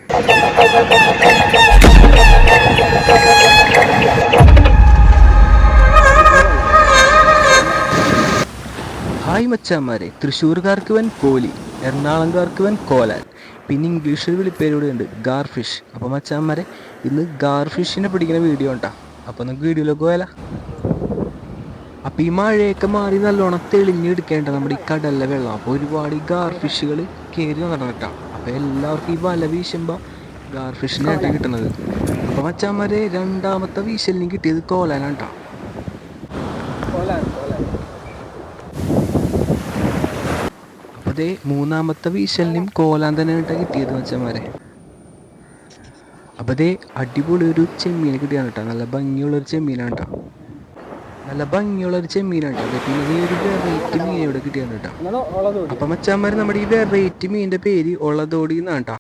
Hi മച്ചാന്മാരെ, തൃശ്ശൂർക്കാർക്ക് വൻ കോലി, എറണാകുളംകാർക്ക് വൻ കോലാൻ, പിന്നെ ഇംഗ്ലീഷിൽ വിളിപ്പേരൂടെ ഉണ്ട് ഗാർഫിഷ്. അപ്പോൾ മച്ചാന്മാരെ, ഇന്ന് ഗാർഫിഷിനെ പിടിക്കുന്ന വീഡിയോ ഉണ്ടാ. അപ്പോൾ നമുക്ക് വീഡിയോയിലേക്ക് പോയാലോ. അപ്പോൾ ഈ മഴയൊക്കെ മാറി നല്ലോണം തെളിഞ്ഞെടുക്കേണ്ട നമ്മുടെ ഈ കടലിലെ വെള്ളം. അപ്പോൾ ഒരുപാട് ഈ ഗാർഫിഷുകൾ കയറി നടന്നിട്ടാണ്. അപ്പോൾ എല്ലാവർക്കും ഈ വല വീശുമ്പോൾ ഗാർഫിഷിനായിട്ട് കിട്ടുന്നത്. അപ്പോൾ മച്ചാന്മാരെ, രണ്ടാമത്തെ വീശലിന് കിട്ടിയത് കോലാനാണ് കേട്ടോ. അതെ, മൂന്നാമത്തെ വീശലിനും കോലാൻ തന്നെയായിട്ടാണ് കിട്ടിയത് മച്ചന്മാരെ. അപ്പോൾ അതേ അടിപൊളി ഒരു ചെമ്മീനെ കിട്ടിയാണ് കേട്ടോ. നല്ല ഭംഗിയുള്ളൊരു ചെമ്മീനാണ് കേട്ടോ. നല്ല ഭംഗിയുള്ളൊരു ചെമ്മീനാണ് കേട്ടോ. പിന്നെ ഒരു വെറൈറ്റി മീൻ ഇവിടെ കിട്ടിയാണ് കേട്ടോ. അപ്പം മച്ചന്മാർ, നമ്മുടെ ഈ വെറൈറ്റി മീനിൻ്റെ പേര് ഒളതോടി എന്നാണ് കേട്ടോ.